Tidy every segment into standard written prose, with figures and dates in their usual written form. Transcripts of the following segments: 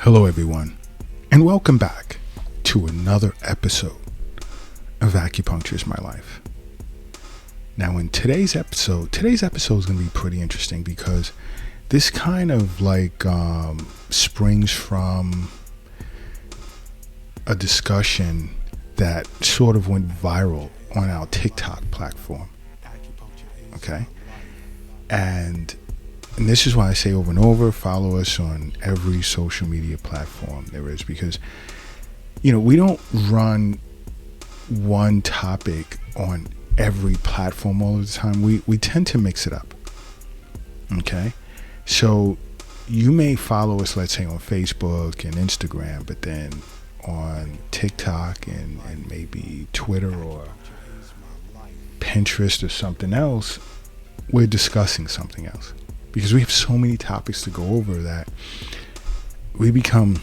Hello everyone, and welcome back to another episode of Acupuncture is My Life. Now in today's episode is going to be pretty interesting because this kind of springs from a discussion that sort of went viral on our TikTok platform. Okay? And this is why I say over and over, follow us on every social media platform there is, because, we don't run one topic on every platform all of the time. We tend to mix it up. Okay? So you may follow us, let's say, on Facebook and Instagram, but then on TikTok and maybe Twitter or Pinterest or something else, we're discussing something else. Because we have so many topics to go over that we become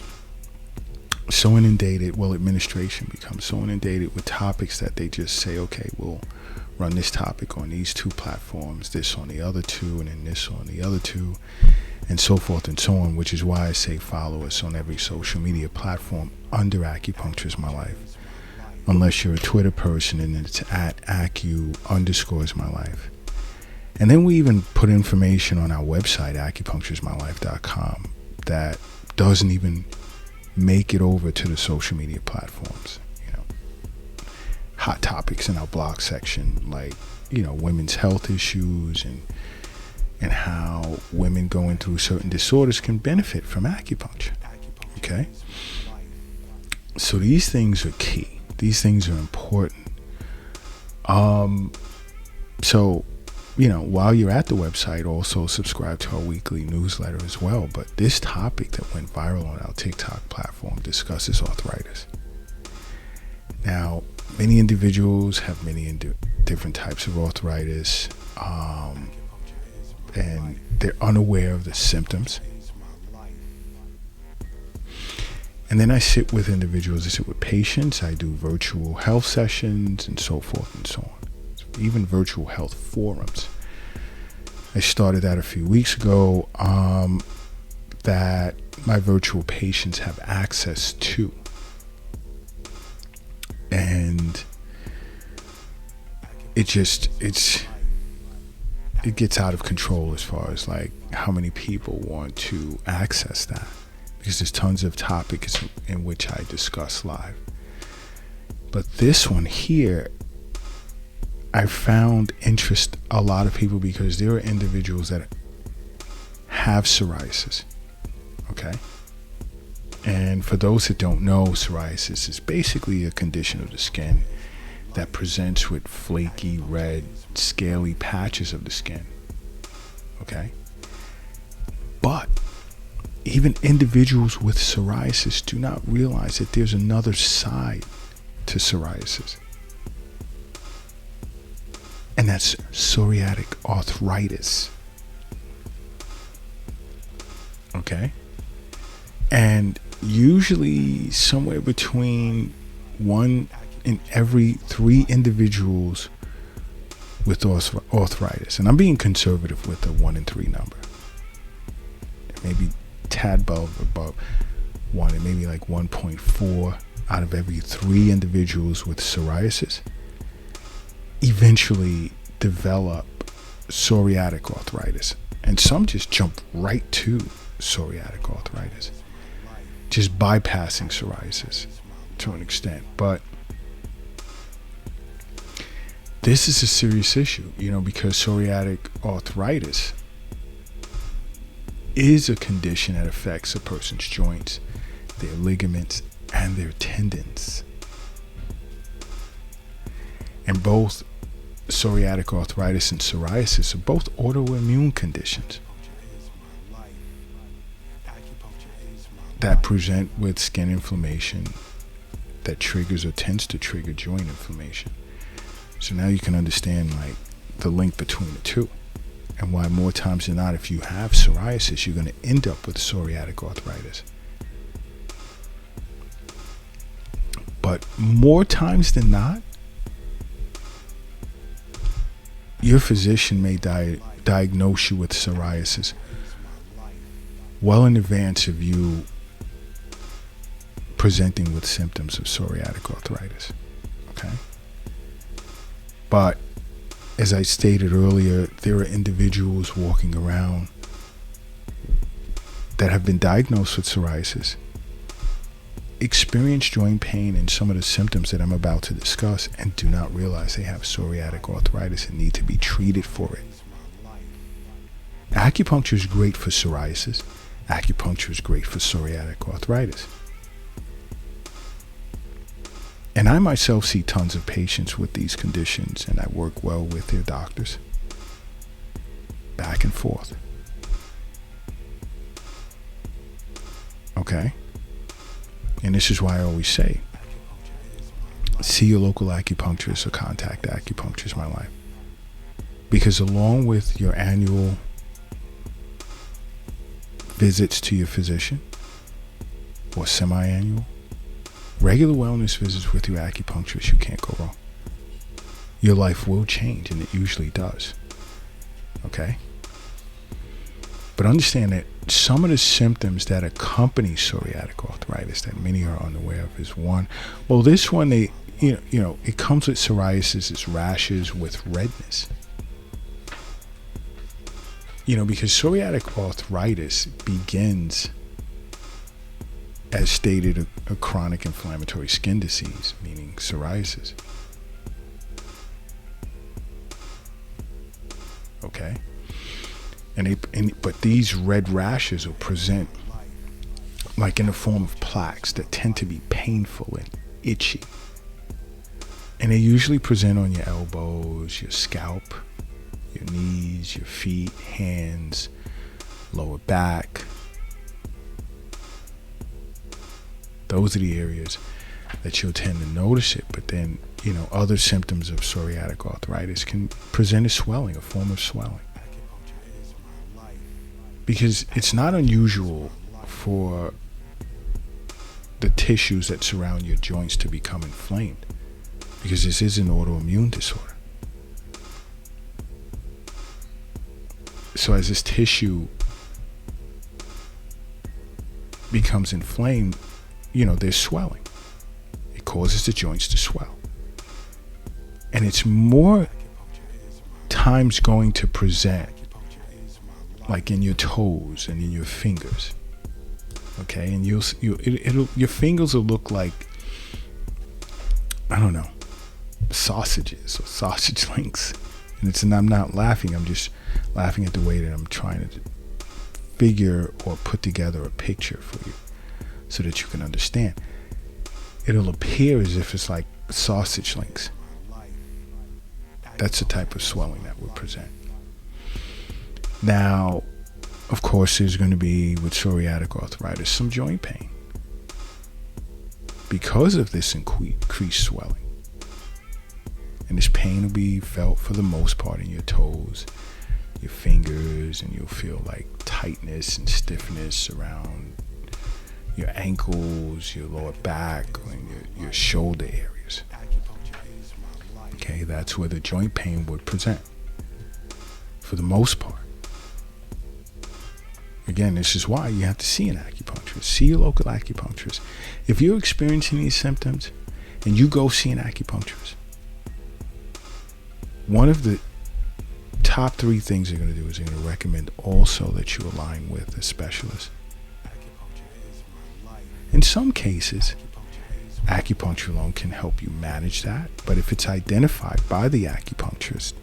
so inundated, administration becomes so inundated with topics that they just say, okay, we'll run this topic on these two platforms, this on the other two, and then this on the other two, and so forth and so on, which is why I say follow us on every social media platform under Acupuncture is My Life. Unless you're a Twitter person, and it's at @acu_is_my_life. And then we even put information on our website, acupunctureismylife.com, that doesn't even make it over to the social media platforms. Hot topics in our blog section, like, women's health issues and how women going through certain disorders can benefit from acupuncture. Okay? So these things are key. These things are important. While you're at the website, also subscribe to our weekly newsletter as well. But this topic that went viral on our TikTok platform discusses arthritis. Now, many individuals have many different types of arthritis, and they're unaware of the symptoms. And then I sit with individuals, I sit with patients, I do virtual health sessions and so forth and so on. Even virtual health forums. I started that a few weeks ago, that my virtual patients have access to. And it gets out of control as far as how many people want to access that, because there's tons of topics in which I discuss live. But this one here, I found interest a lot of people because there are individuals that have psoriasis. Okay? And for those that don't know, psoriasis is basically a condition of the skin that presents with flaky, red, scaly patches of the skin. Okay? But even individuals with psoriasis do not realize that there's another side to psoriasis. And that's psoriatic arthritis. Okay? And usually somewhere between 1 in every 3 individuals with arthritis. And I'm being conservative with the 1 in 3 number. Maybe tad above 1, and maybe 1.4 out of every 3 individuals with psoriasis eventually develop psoriatic arthritis. And some just jump right to psoriatic arthritis, just bypassing psoriasis to an extent. But this is a serious issue, because psoriatic arthritis is a condition that affects a person's joints, their ligaments, and their tendons. And both psoriatic arthritis and psoriasis are both autoimmune conditions that present with skin inflammation that triggers or tends to trigger joint inflammation. So now you can understand the link between the two, and why more times than not, if you have psoriasis, you're going to end up with psoriatic arthritis. But more times than not, your physician may diagnose you with psoriasis well in advance of you presenting with symptoms of psoriatic arthritis. Okay? But as I stated earlier, there are individuals walking around that have been diagnosed with psoriasis, experience joint pain and some of the symptoms that I'm about to discuss, and do not realize they have psoriatic arthritis and need to be treated for it. Acupuncture is great for psoriasis. Acupuncture is great for psoriatic arthritis. And I myself see tons of patients with these conditions, and I work well with their doctors. Back and forth. Okay? And this is why I always say, see your local acupuncturist or contact Acupuncture My Life. Because along with your annual visits to your physician, or semi-annual, regular wellness visits with your acupuncturist, you can't go wrong. Your life will change, and it usually does. Okay? But understand that some of the symptoms that accompany psoriatic arthritis that many are unaware of is one. Well, this one, it comes with psoriasis. It's rashes with redness. Because psoriatic arthritis begins, as stated, a chronic inflammatory skin disease, meaning psoriasis. Okay? But these red rashes will present like in the form of plaques that tend to be painful and itchy. And they usually present on your elbows, your scalp, your knees, your feet, hands, lower back. Those are the areas that you'll tend to notice it. But then, other symptoms of psoriatic arthritis can present as swelling, a form of swelling. Because it's not unusual for the tissues that surround your joints to become inflamed, because this is an autoimmune disorder. So as this tissue becomes inflamed, there's swelling. It causes the joints to swell. And it's more times going to present like in your toes and in your fingers. Okay? And your fingers will look like, I don't know, sausages or sausage links. And I'm not laughing, I'm just laughing at the way that I'm trying to figure or put together a picture for you so that you can understand. It'll appear as if it's like sausage links. That's the type of swelling that will present. Now, of course, there's going to be, with psoriatic arthritis, some joint pain because of this increased swelling. And this pain will be felt for the most part in your toes, your fingers, and you'll feel like tightness and stiffness around your ankles, your lower back, and your shoulder areas. Okay, that's where the joint pain would present for the most part. Again, this is why you have to see an acupuncturist. See your local acupuncturist. If you're experiencing these symptoms and you go see an acupuncturist, one of the top 3 things they're going to do is they're going to recommend also that you align with a specialist. In some cases, acupuncture alone can help you manage that. But if it's identified by the acupuncturist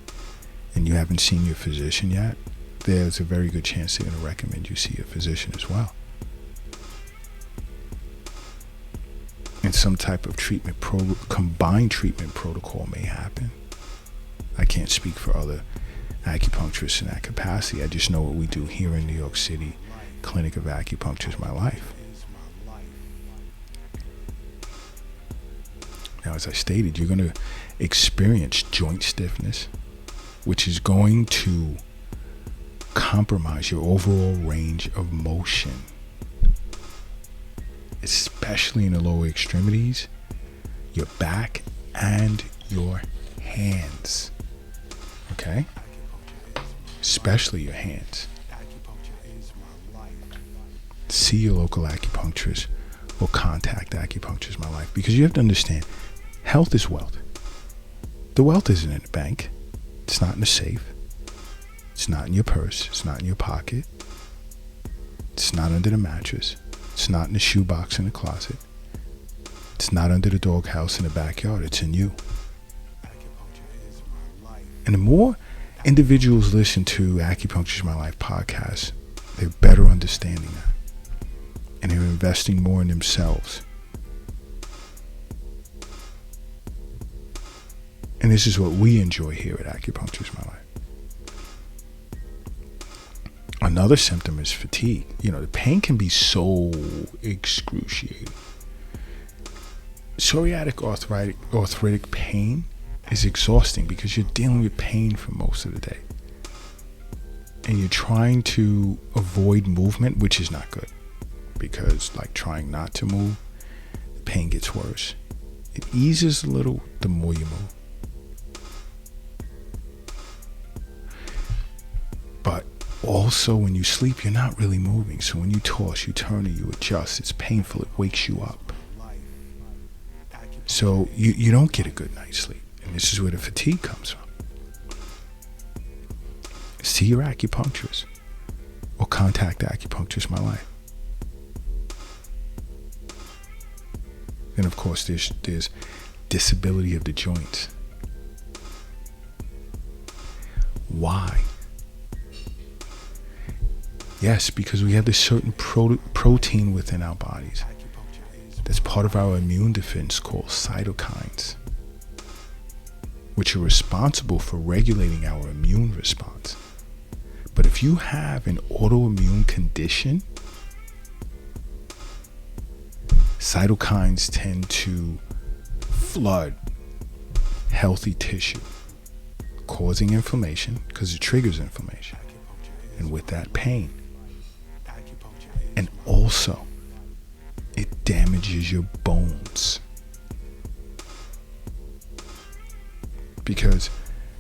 and you haven't seen your physician yet, there's a very good chance they're going to recommend you see a physician as well. And some type of combined treatment protocol may happen. I can't speak for other acupuncturists in that capacity. I just know what we do here in New York City. Clinic of Acupuncture My Life. Now, as I stated, you're going to experience joint stiffness, which is going to compromise your overall range of motion, especially in the lower extremities, your back, and your hands. Okay? Especially your hands. See your local acupuncturist or contact Acupuncture is my life. Because you have to understand, health is wealth. The wealth isn't in the bank. It's not in the safe. It's not in your purse. It's not in your pocket. It's not under the mattress. It's not in the shoebox in the closet. It's not under the doghouse in the backyard. It's in you. And the more individuals listen to Acupuncture is My Life podcast, they're better understanding that. And they're investing more in themselves. And this is what we enjoy here at Acupuncture is My Life. Another symptom is fatigue. The pain can be so excruciating. Psoriatic arthritic pain is exhausting because you're dealing with pain for most of the day. And you're trying to avoid movement, which is not good. Because trying not to move, the pain gets worse. It eases a little the more you move. But also when you sleep, you're not really moving. So when you toss, you turn, or you adjust, it's painful. It wakes you up. So you don't get a good night's sleep. And this is where the fatigue comes from. See your acupuncturist or contact Acupuncture is My Life. And of course, there's disability of the joints. Why? Yes, because we have this certain protein within our bodies that's part of our immune defense called cytokines, which are responsible for regulating our immune response. But if you have an autoimmune condition, cytokines tend to flood healthy tissue, causing inflammation because it triggers inflammation. And with that, pain. And also, it damages your bones. Because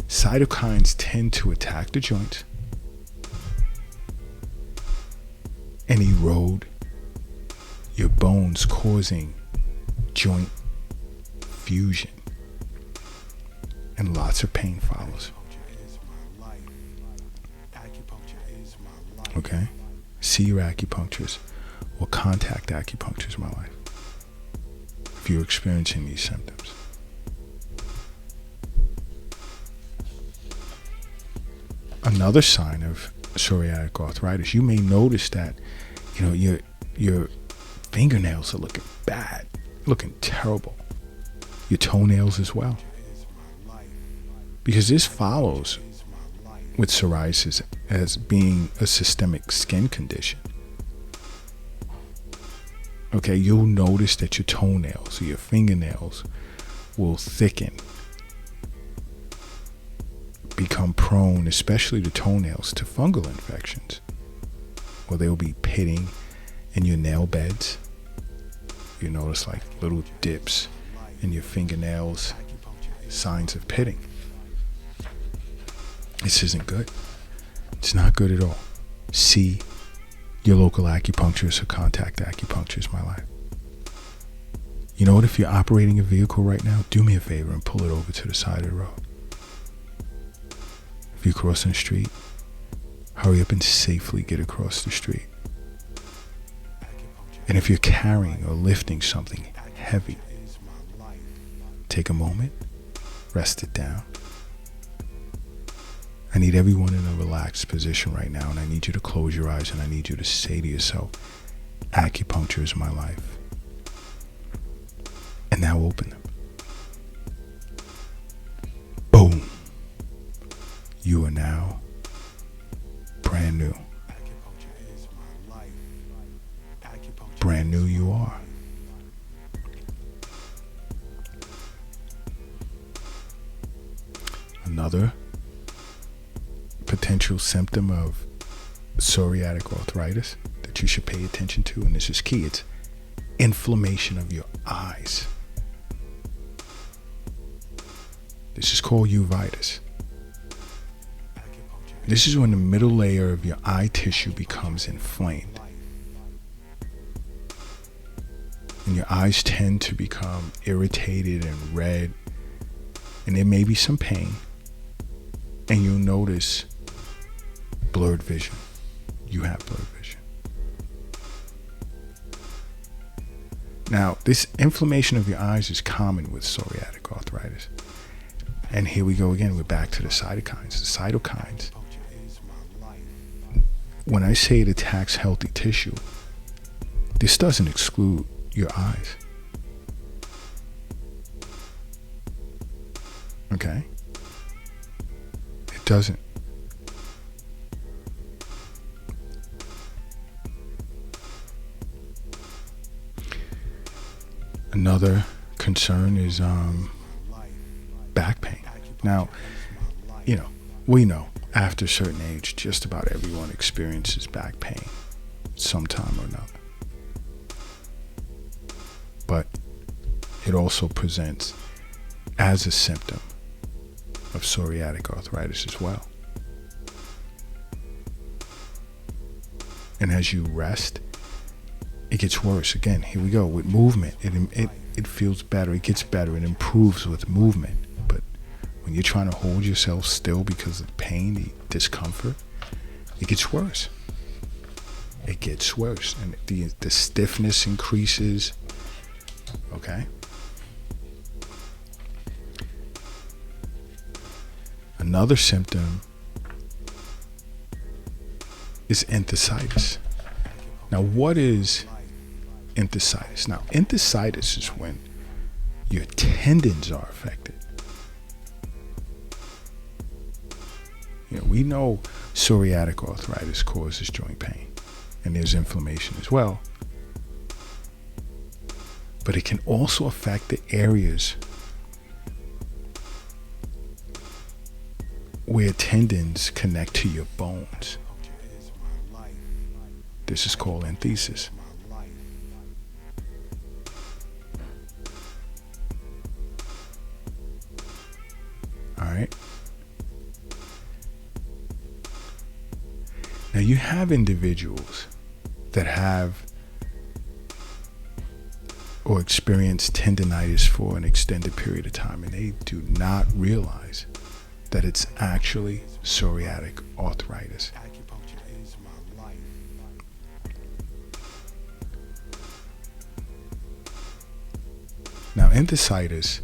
cytokines tend to attack the joints and erode your bones, causing joint fusion. And lots of pain follows. Okay? See your acupuncturist or contact Acupuncture is My Life if you're experiencing these symptoms. Another sign of psoriatic arthritis, you may notice that your fingernails are looking bad, looking terrible. Your toenails as well. Because this follows with psoriasis as being a systemic skin condition. Okay, you'll notice that your toenails or your fingernails will thicken, become prone, especially the toenails, to fungal infections. Or they'll be pitting in your nail beds. You notice little dips in your fingernails, signs of pitting. This isn't good. It's not good at all. See your local acupuncturist or contact Acupuncture is My Life. You know what? If you're operating a vehicle right now, do me a favor and pull it over to the side of the road. If you're crossing the street, hurry up and safely get across the street. And if you're carrying or lifting something heavy, take a moment, rest it down. I need everyone in a relaxed position right now, and I need you to close your eyes, and I need you to say to yourself, Acupuncture is my life. And now open them. Boom. You are now brand new. Brand new you are. Another potential symptom of psoriatic arthritis that you should pay attention to, and this is key, it's inflammation of your eyes. This is called uveitis. This is when the middle layer of your eye tissue becomes inflamed. and your eyes tend to become irritated and red, and there may be some pain, and you'll notice blurred vision. You have blurred vision. Now, this inflammation of your eyes is common with psoriatic arthritis. And here we go again, we're back to the cytokines. The cytokines, when I say it attacks healthy tissue, this doesn't exclude your eyes. Okay? It doesn't. Another concern is back pain. Now, we know after a certain age, just about everyone experiences back pain sometime or another. But it also presents as a symptom of psoriatic arthritis as well. And as you rest, it gets worse. Again, here we go with movement. It feels better. It gets better. It improves with movement. But when you're trying to hold yourself still because of pain, the discomfort, it gets worse. It gets worse, and the stiffness increases. Okay. Another symptom is enthesitis. Now, what is enthesitis? Now, enthesitis is when your tendons are affected. We know psoriatic arthritis causes joint pain, and there's inflammation as well. But it can also affect the areas where tendons connect to your bones. This is called enthesis. All right. Now, you have individuals that have or experience tendinitis for an extended period of time, and they do not realize that it's actually psoriatic arthritis. Now, enthesitis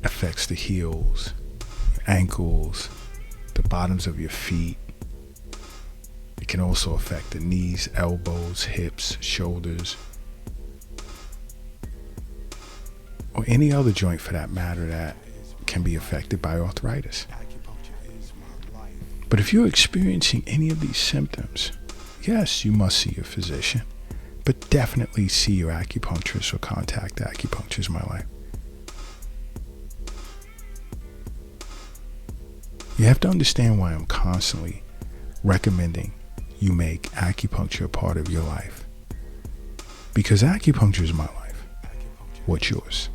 affects the heels, ankles, the bottoms of your feet. It can also affect the knees, elbows, hips, shoulders, or any other joint for that matter that can be affected by arthritis. But if you're experiencing any of these symptoms, yes, you must see your physician, but definitely see your acupuncturist or contact Acupuncture My Life. You have to understand why I'm constantly recommending you make acupuncture a part of your life. Because acupuncture is my life. What's yours?